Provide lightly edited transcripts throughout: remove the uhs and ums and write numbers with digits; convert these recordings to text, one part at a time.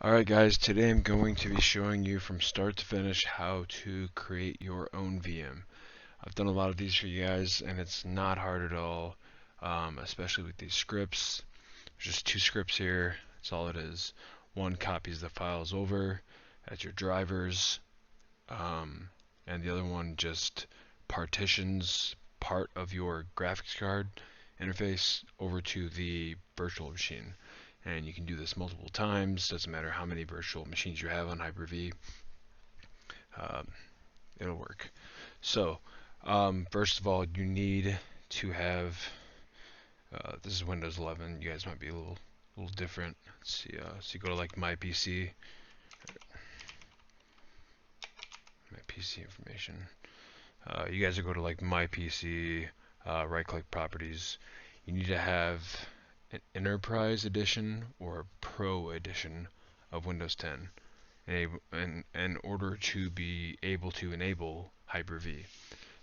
Alright guys, today I'm going to be showing you from start to finish how to create your own VM. I've done a lot of these for you guys and it's not hard at all, especially with these scripts. There's just two scripts here, that's all it is. One copies the files over as your drivers, and the other one just partitions part of your graphics card interface over to the virtual machine. And you can do this multiple times, doesn't matter how many virtual machines you have on HyperV, it'll work. So first of all, you need to have, this is Windows 11, you guys might be a little different. Let's see, so you go to like my PC information. You guys will go to like my PC, right click properties. You need to have an Enterprise Edition or Pro Edition of Windows 10 in order to be able to enable HyperV.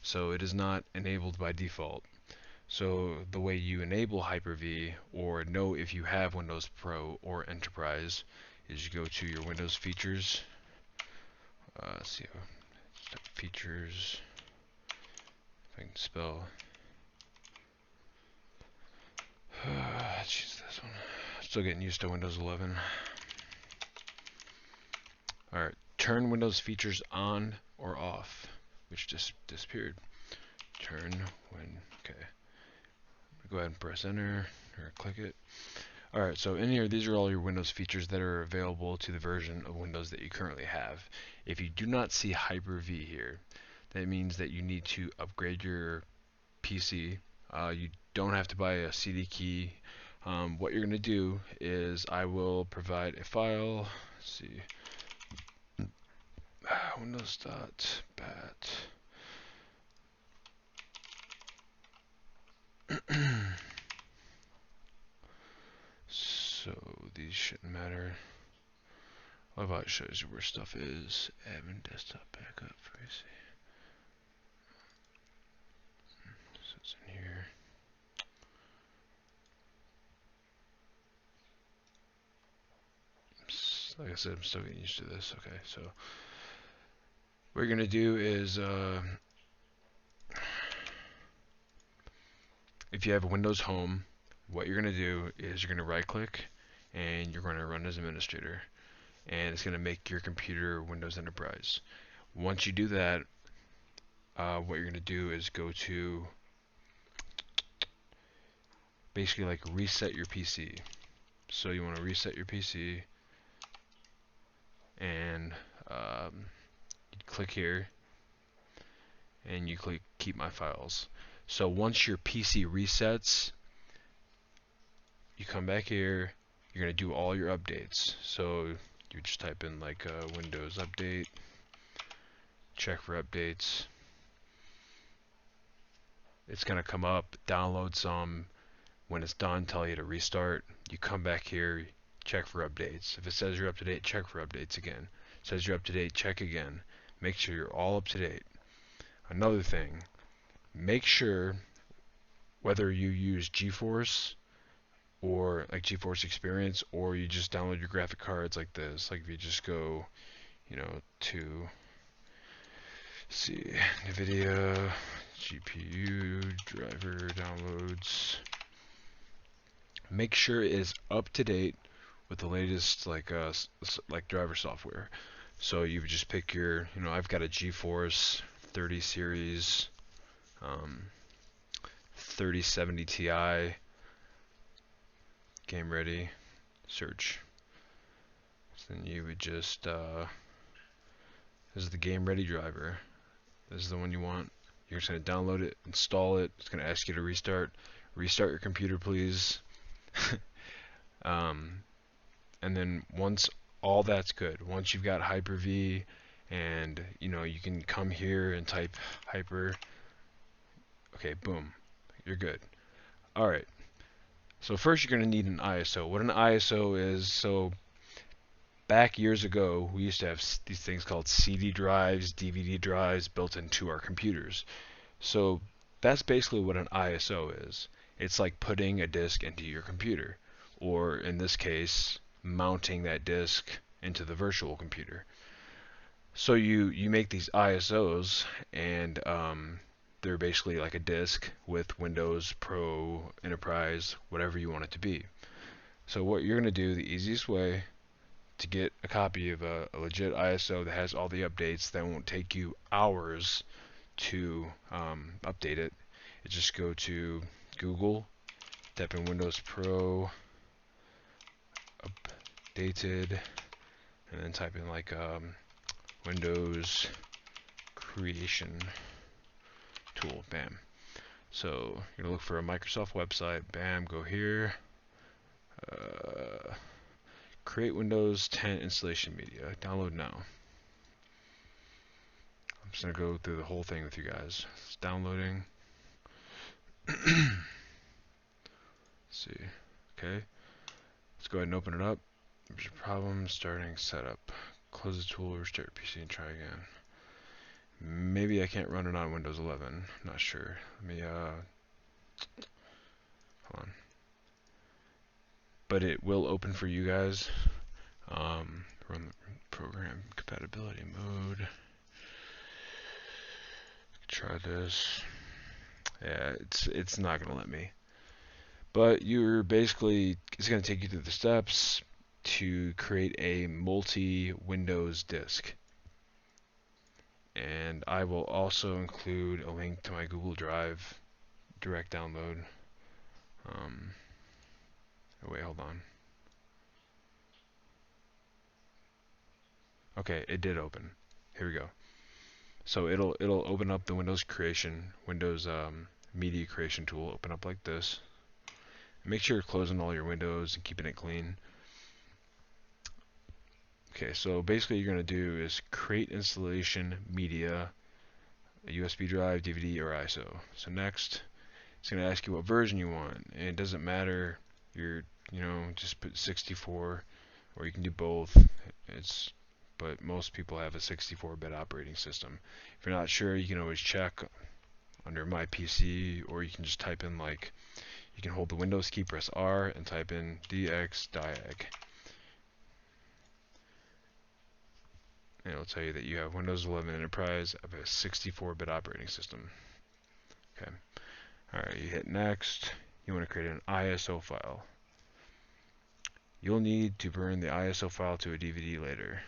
So it is not enabled by default. So the way you enable HyperV or know if you have Windows Pro or Enterprise is you go to your Windows features. See features. If I can spell. Jeez, this one. Still getting used to Windows 11. Alright, turn Windows features on or off, which just disappeared. Turn when, okay. Go ahead and press enter or click it. Alright, so in here, these are all your Windows features that are available to the version of Windows that you currently have. If you do not see HyperV here, that means that you need to upgrade your PC. You don't have to buy a CD key. What you're going to do is I will provide a file. Let's see. Windows.bat. So these shouldn't matter. What about it shows you where stuff is? Admin desktop backup for AC. So it's in here. Like I said, I'm still getting used to this. Okay, so what you're gonna do is if you have a Windows Home, what you're gonna do is you're gonna right click and you're gonna run as administrator, and it's gonna make your computer Windows Enterprise. Once you do that, what you're gonna do is go to basically like reset your PC. So you want to reset your PC and you click here and you click keep my files. So once your PC resets, you come back here, you're going to do all your updates. So you just type in like Windows update, check for updates. It's going to come up, download some. When it's done, tell you to restart. You come back here, check for updates. If it says you're up to date, check for updates again. It says you're up to date, check again. Make sure you're all up to date. Another thing, make sure whether you use GeForce or like GeForce Experience or you just download your graphic cards like this. Like if you just go, to see NVIDIA GPU driver downloads. Make sure it is up to date with the latest like driver software. So you just pick your, I've got a GeForce 30 series, 3070 Ti, game ready, search. So then you would just, this is the game ready driver. This is the one you want. You're just going to download it, install it. It's going to ask you to restart. Restart your computer, please. And then once all that's good, once you've got HyperV and you can come here and type hyper, okay, boom, you're good. Alright, so first you're going to need an ISO. What an ISO is, so back years ago we used to have these things called CD drives, DVD drives built into our computers. So that's basically what an ISO is. It's like putting a disk into your computer, or in this case, mounting that disk into the virtual computer. So you make these ISOs, and they're basically like a disk with Windows, Pro, Enterprise, whatever you want it to be. So what you're going to do, the easiest way to get a copy of a legit ISO that has all the updates that won't take you hours to update it, is just go to Google, type in Windows Pro updated, and then type in like Windows creation tool. Bam. So you're gonna look for a Microsoft website. Bam. Go here. Create Windows 10 installation media. Download now. I'm just gonna go through the whole thing with you guys. It's downloading. Let's see. Okay. Let's go ahead and open it up. There's a problem starting setup. Close the tool, restart your PC, and try again. Maybe I can't run it on Windows 11. Not sure. Let me hold on. But it will open for you guys. Run the program compatibility mode. Try this. Yeah, it's not gonna let me. But you're basically, it's gonna take you through the steps to create a multi-Windows disk. And I will also include a link to my Google Drive direct download. Wait, hold on. Okay, it did open. Here we go. So it'll open up the Windows media creation tool. Open up like this. Make sure you're closing all your windows and keeping it clean. Okay, so basically you're going to do is create installation media, a USB drive, DVD, or ISO. So next, it's going to ask you what version you want, and it doesn't matter. Just put 64, or you can do both. But most people have a 64-bit operating system. If you're not sure, you can always check under My PC, or you can just type in you can hold the Windows key, press R, and type in dx-diag. And it'll tell you that you have Windows 11 Enterprise of a 64-bit operating system. Okay. Alright, you hit next. You want to create an ISO file. You'll need to burn the ISO file to a DVD later.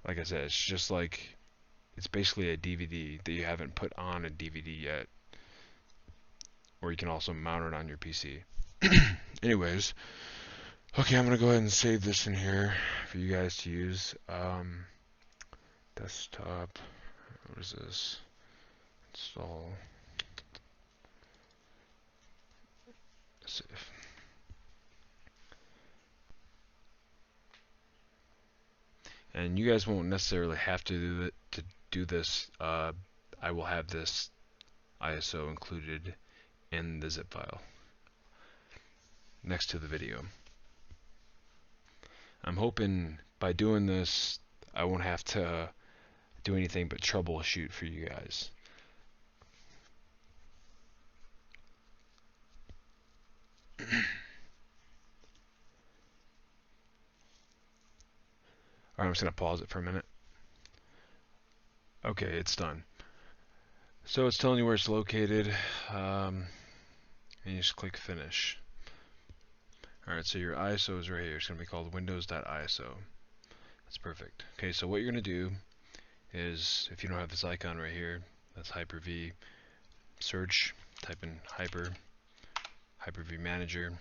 Like I said, it's basically a DVD that you haven't put on a DVD yet. Or you can also mount it on your PC. Anyways, okay, I'm going to go ahead and save this in here for you guys to use. Desktop, what is this? Install. Save. And you guys won't necessarily have to do this. I will have this ISO included in the zip file next to the video. I'm hoping by doing this I won't have to do anything but troubleshoot for you guys. Alright, I'm just going to pause it for a minute. Okay, it's done. So it's telling you where it's located, and you just click finish. Alright, so your ISO is right here. It's going to be called windows.iso. That's perfect. Okay, so what you're going to do is, if you don't have this icon right here, that's HyperV, search, type in HyperV Manager.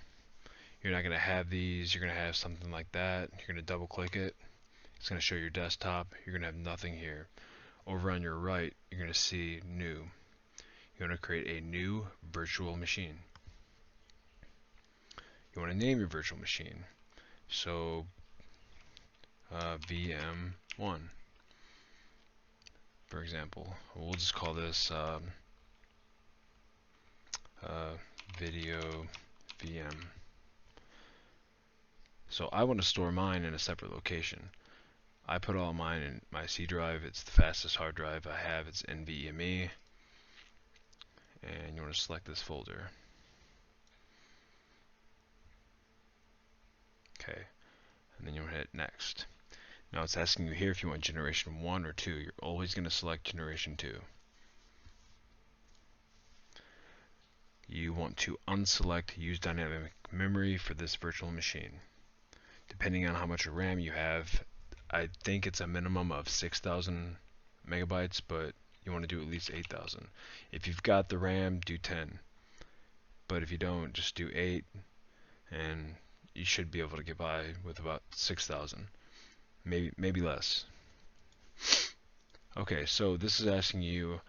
You're not going to have these, you're going to have something like that. You're going to double click it. It's going to show your desktop. You're going to have nothing here. Over on your right, you're going to see new. You want to create a new virtual machine. You want to name your virtual machine. So VM1, for example. We'll just call this video VM. So I want to store mine in a separate location. I put all mine in my C drive. It's the fastest hard drive I have. It's NVMe. And you want to select this folder. Okay. next. Now it's asking you here if you want generation 1 or 2. You're always going to select generation 2. You want to unselect use dynamic memory for this virtual machine. Depending on how much RAM you have, I think it's a minimum of 6,000 megabytes, but you want to do at least 8,000. If you've got the RAM, do 10. But if you don't, just do 8, and you should be able to get by with about 6,000. Maybe less. Okay, so this is asking you,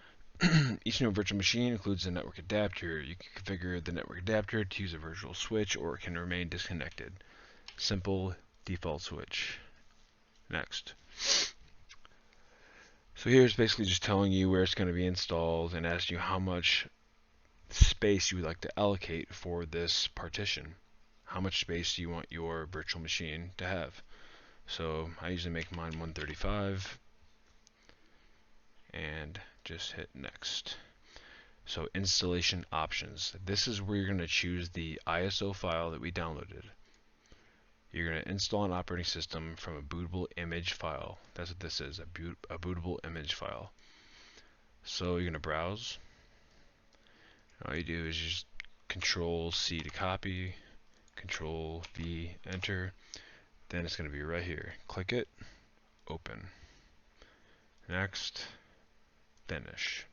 each new virtual machine includes a network adapter. You can configure the network adapter to use a virtual switch, or it can remain disconnected. Simple default switch. Next. So here's basically just telling you where it's going to be installed and asking you how much space you would like to allocate for this partition. How much space do you want your virtual machine to have? So I usually make mine 135 and just hit next. So installation options. This is where you're going to choose the ISO file that we downloaded. You're going to install an operating system from a bootable image file. That's what this is, a bootable image file. So you're going to browse. All you do is just Control C to copy, Control V, enter. Then it's going to be right here. Click it, open. Next, finish.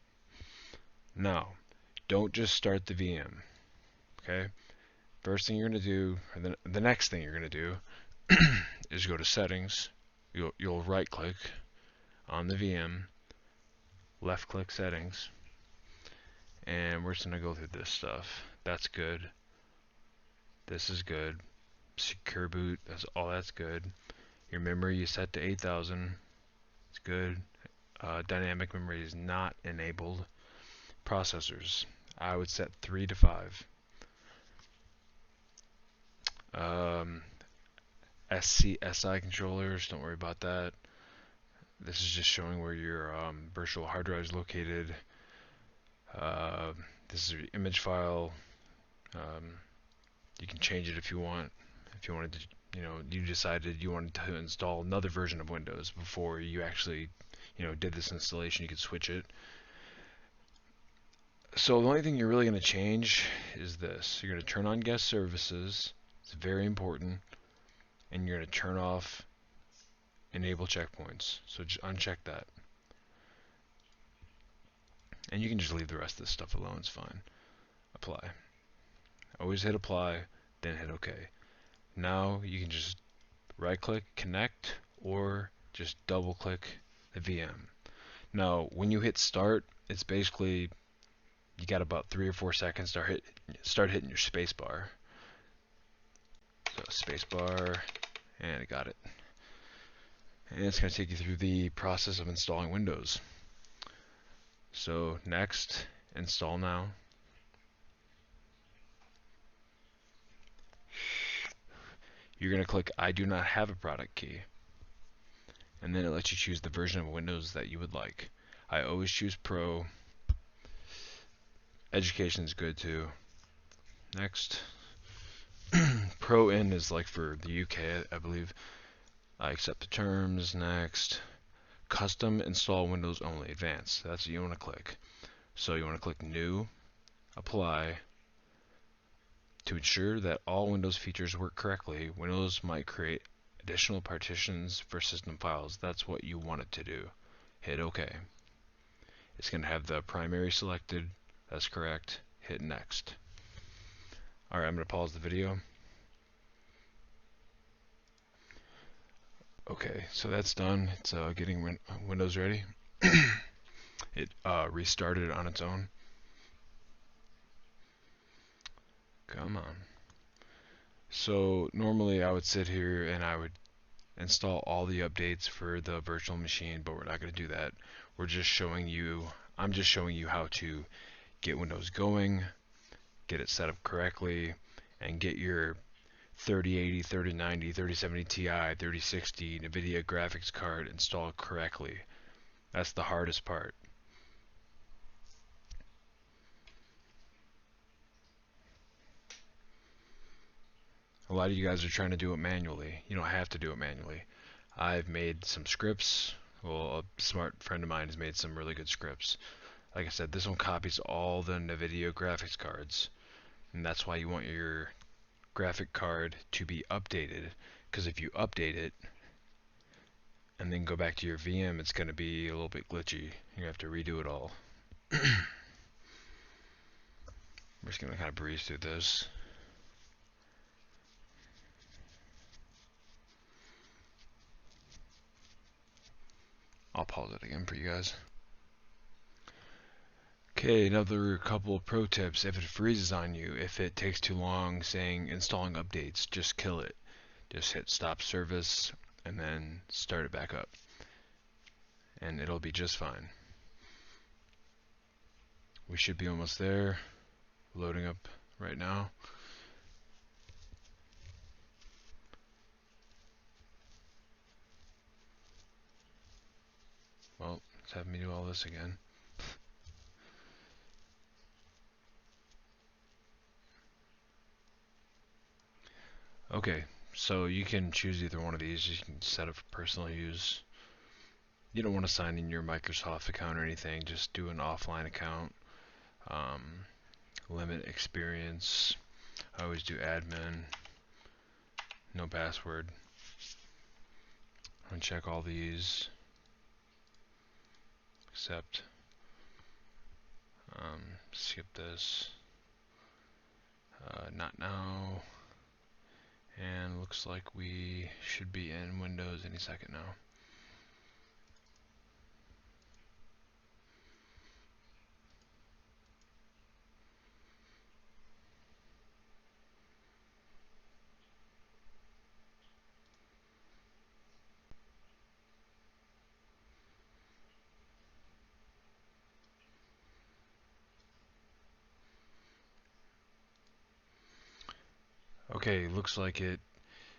Now, don't just start the VM. Okay? First thing you're going to do, or the next thing you're going to do, is go to Settings. You'll right click on the VM, left click Settings, and we're just going to go through this stuff. That's good. This is good. Secure boot, that's good. Your memory you set to 8,000. It's good. Dynamic memory is not enabled. Processors, I would set 3 to 5. SI controllers, don't worry about that. This is just showing where your virtual hard drive is located. This is your image file. You can change it if you want. If you wanted to, you decided you wanted to install another version of Windows before you actually, did this installation, you could switch it. So the only thing you're really going to change is this. You're going to turn on guest services. It's very important. And you're going to turn off enable checkpoints. So just uncheck that. And you can just leave the rest of this stuff alone. It's fine. Apply. Always hit apply, then hit OK. Now you can just right click, connect, or just double click the VM. Now when you hit start, it's basically you got about 3 or 4 seconds to start hitting your space bar. So space bar, and I got it. And it's going to take you through the process of installing Windows. So next, install now. You're going to click I do not have a product key. And then it lets you choose the version of Windows that you would like. I always choose Pro. Education is good too. Next. Pro in is like for the UK, I believe. I accept the terms. Next. Custom install Windows only. Advanced. That's what you want to click. So you want to click New. Apply. To ensure that all Windows features work correctly, Windows might create additional partitions for system files. That's what you want it to do. Hit OK. It's going to have the primary selected. That's correct. Hit Next. Alright, I'm going to pause the video. Okay, so that's done. It's getting Windows ready. It restarted on its own. Come on. So normally I would sit here and I would install all the updates for the virtual machine, but we're not going to do that. I'm just showing you how to get Windows going, get it set up correctly, and get your 3080, 3090, 3070 Ti, 3060 NVIDIA graphics card installed correctly. That's the hardest part. A lot of you guys are trying to do it manually. You don't have to do it manually. I've made some scripts. Well, a smart friend of mine has made some really good scripts. Like I said, this one copies all the NVIDIA graphics cards, and that's why you want your graphic card to be updated, because if you update it and then go back to your VM, it's going to be a little bit glitchy. You have to redo it all. We're just going to kind of breeze through this. I'll pause it again for you guys. Okay, another couple of pro tips. If it freezes on you, if it takes too long saying installing updates, just kill it. Just hit stop service and then start it back up. And it'll be just fine. We should be almost there. Loading up right now. Well, it's having me do all this again. Okay, so you can choose either one of these. You can set up for personal use. You don't want to sign in your Microsoft account or anything. Just do an offline account. Limit experience. I always do admin. No password. Uncheck all these. Accept. Skip this. Not now. And looks like we should be in Windows any second now. Okay, looks like it,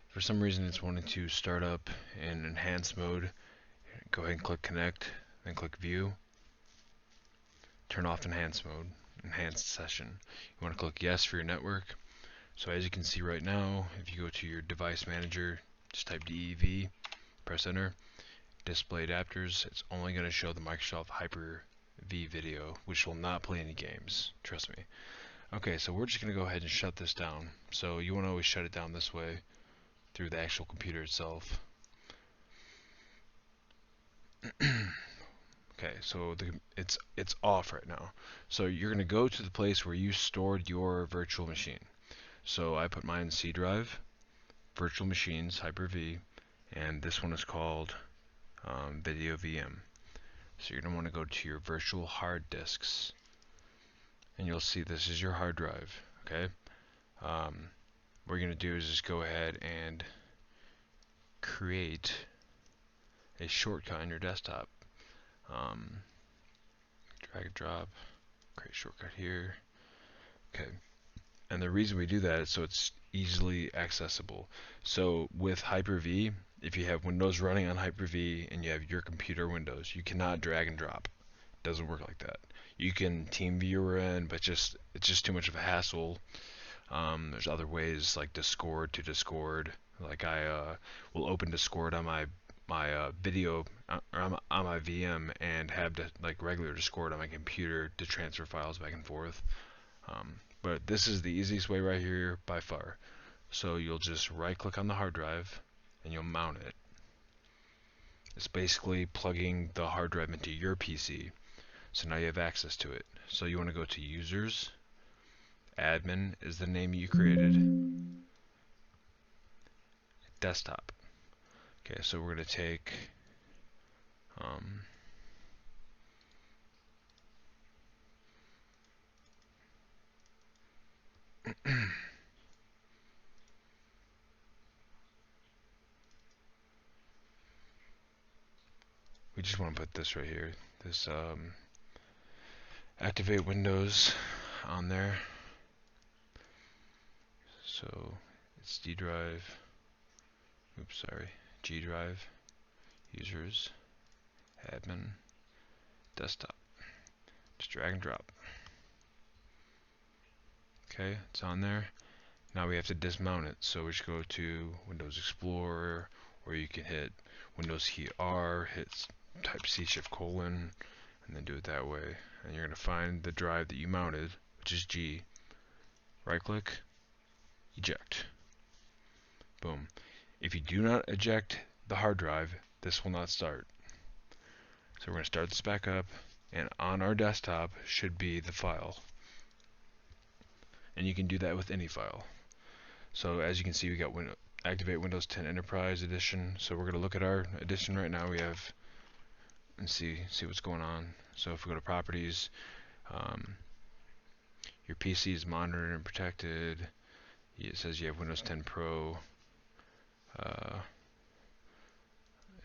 for some reason it's wanting to start up in enhanced mode. Go ahead and click connect, then click view. Turn off enhanced mode, enhanced session. You want to click yes for your network. So as you can see right now, if you go to your device manager, just type DEV, press enter, display adapters, it's only going to show the Microsoft HyperV video, which will not play any games, trust me. Okay, so we're just going to go ahead and shut this down. So you want to always shut it down this way through the actual computer itself. Okay, so it's off right now. So you're going to go to the place where you stored your virtual machine. So I put mine in C drive, virtual machines, HyperV, and this one is called Video VM. So you're going to want to go to your virtual hard disks, and you'll see this is your hard drive. Okay. What you're going to do is just go ahead and create a shortcut on your desktop. Drag and drop, create shortcut here. Okay. And the reason we do that is so it's easily accessible. So with Hyper-V, if you have Windows running on Hyper-V and you have your computer Windows, you cannot drag and drop. It doesn't work like that. You can team viewer in, but it's just too much of a hassle. There's other ways like Discord to Discord. Like I will open Discord on my video or on my VM and have like regular Discord on my computer to transfer files back and forth. But this is the easiest way right here by far. So you'll just right click on the hard drive and you'll mount it. It's basically plugging the hard drive into your PC. So now you have access to it. So you want to go to users. Admin is the name you created. Desktop. Okay, so we're going to take we just want to put this right here. This activate Windows on there. So it's D drive. Oops, sorry. G drive. Users. Admin. Desktop. Just drag and drop. Okay, it's on there. Now we have to dismount it, so we should go to Windows Explorer, or you can hit Windows key R, hit type C shift colon, and then do it that way. And you're going to find the drive that you mounted, which is G. Right click, eject. Boom. If you do not eject the hard drive, this will not start. So we're going to start this back up, and on our desktop should be the file. And you can do that with any file. So as you can see, we got activate Windows 10 Enterprise Edition. So we're going to look at our edition right now. We have, and see what's going on. So if we go to Properties, your PC is monitored and protected. It says you have Windows 10 Pro.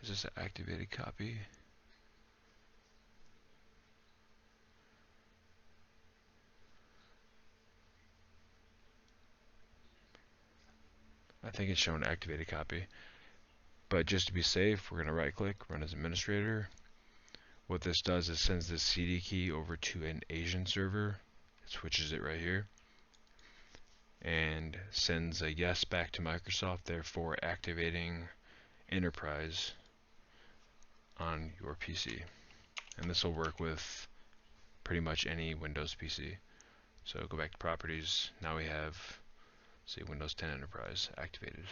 Is this an activated copy? I think it's showing activated copy. But just to be safe, we're going to right click, run as administrator. What this does is sends the CD key over to an Asian server. It switches it right here. And sends a yes back to Microsoft, therefore activating Enterprise on your PC. And this will work with pretty much any Windows PC. So go back to Properties. Now we have, say, Windows 10 Enterprise activated.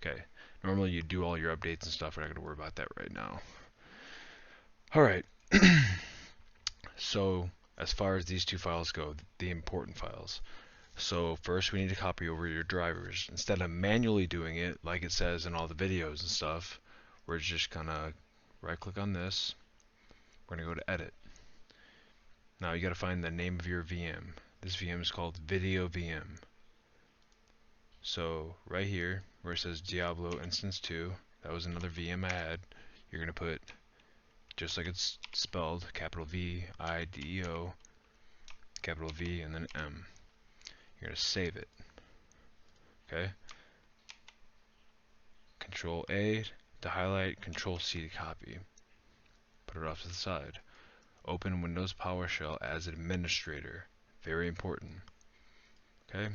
Okay. Normally you do all your updates and stuff. We're not going to worry about that right now. Alright. So as far as these two files go, the important files. So first we need to copy over your drivers. Instead of manually doing it like it says in all the videos and stuff, we're just gonna right click on this. We're gonna go to edit. Now you gotta find the name of your VM. This VM is called Video VM. So right here where it says Diablo Instance 2, that was another VM I had. You're gonna put, just like it's spelled, capital VIDEO, capital V and then M. You're going to save it. Okay. Control A to highlight, Control C to copy. Put it off to the side. Open Windows PowerShell as administrator. Very important. Okay.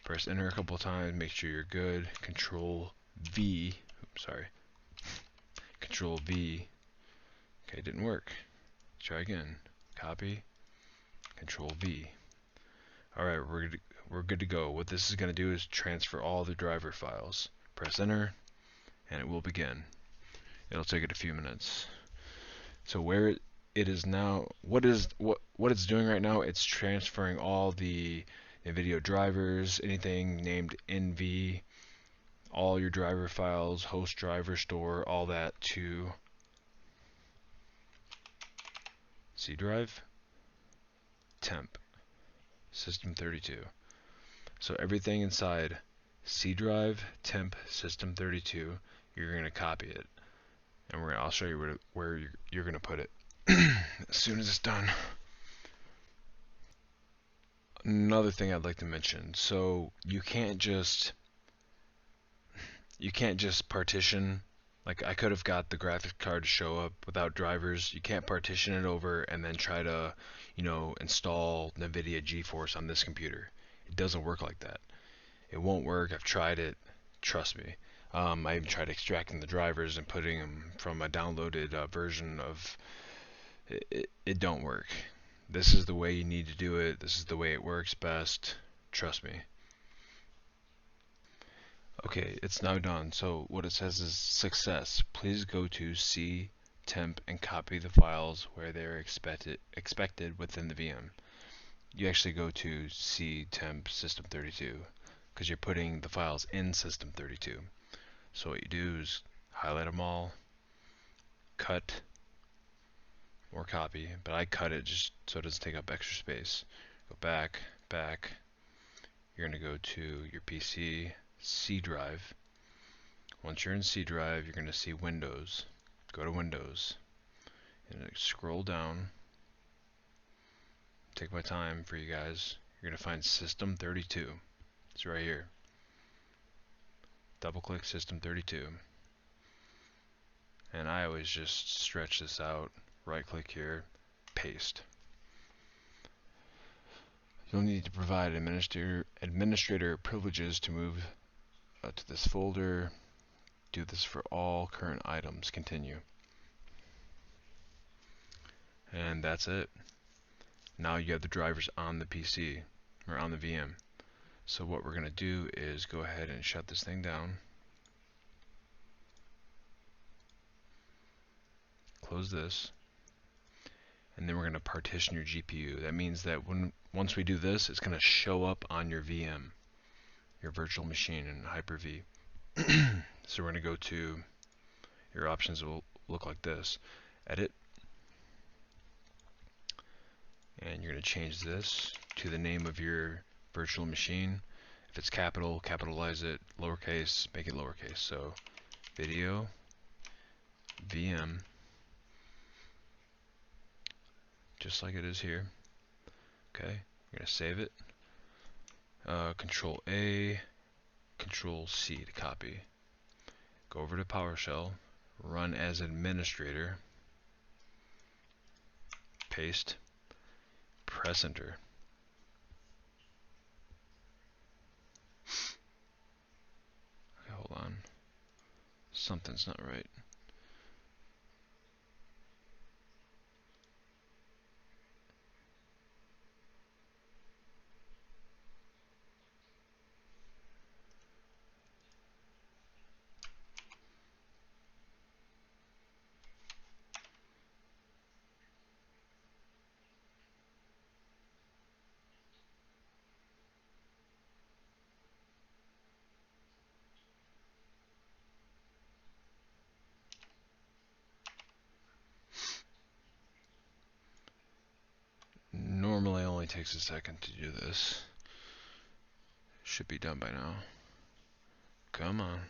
Press enter a couple times, make sure you're good. Control V. Oops, sorry. Control V. Okay, didn't work. Try again. Copy. Control V. Alright, we're good to go. What this is going to do is transfer all the driver files. Press enter, and it will begin. It'll take it a few minutes. So where it is now, what it's doing right now, it's transferring all the NVIDIA drivers, anything named NV, all your driver files, host driver store, all that to C drive, temp, system 32. So everything inside C drive, temp, system 32, you're going to copy it. And I'll show you where you're going to put it as soon as it's done. Another thing I'd like to mention, so you can't just partition. Like, I could have got the graphics card to show up without drivers. You can't partition it over and then try to, install NVIDIA GeForce on this computer. It doesn't work like that. It won't work. I've tried it. Trust me. I even tried extracting the drivers and putting them from a downloaded version of it. It don't work. This is the way you need to do it. This is the way it works best. Trust me. Okay, it's now done. So what it says is success. Please go to C, temp, and copy the files where they're expected within the VM. You actually go to C, temp, system 32 because you're putting the files in system 32. So what you do is highlight them all, cut, or copy, but I cut it just so it doesn't take up extra space. Go back, you're going to go to your PC, C drive. Once you're in C drive, you're going to see Windows. Go to Windows, and scroll down. Take my time for you guys. You're going to find System 32. It's right here. Double click System 32. And I always just stretch this out. Right click here, paste. You'll need to provide administrator privileges to move to this folder. Do this for all current items. Continue. And that's it. Now you have the drivers on the PC, or on the VM. So what we're going to do is go ahead and shut this thing down. Close this. And then we're going to partition your GPU. That means that once we do this, it's going to show up on your VM, your virtual machine in HyperV. So we're going to go to, your options will look like this. Edit. And you're going to change this to the name of your virtual machine. If it's capital, capitalize it. Lowercase, make it lowercase. So video VM, just like it is here. Okay, we're going to save it. Control A, Control C to copy. Go over to PowerShell, run as administrator, paste, press enter. Okay, hold on. Something's not right. Normally it only takes a second to do this. Should be done by now. Come on.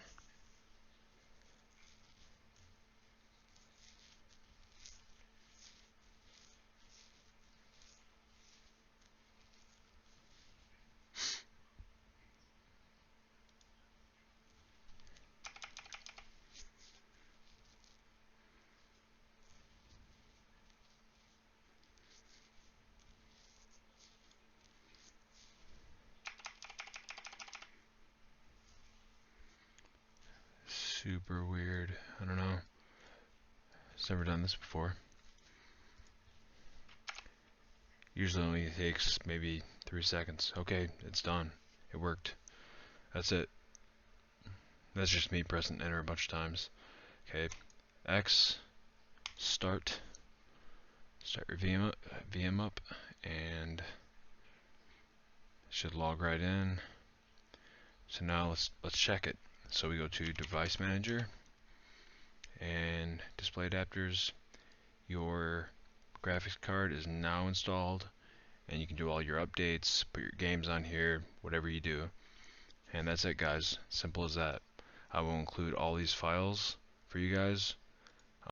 Super weird. I don't know. It's never done this before. Usually only takes maybe 3 seconds. Okay, it's done. It worked. That's it. That's just me pressing enter a bunch of times. Okay, X, start your VM up, and should log right in. So now let's check it. So we go to Device Manager and Display Adapters. Your graphics card is now installed, and you can do all your updates, put your games on here, whatever you do. And that's it, guys. Simple as that. I will include all these files for you guys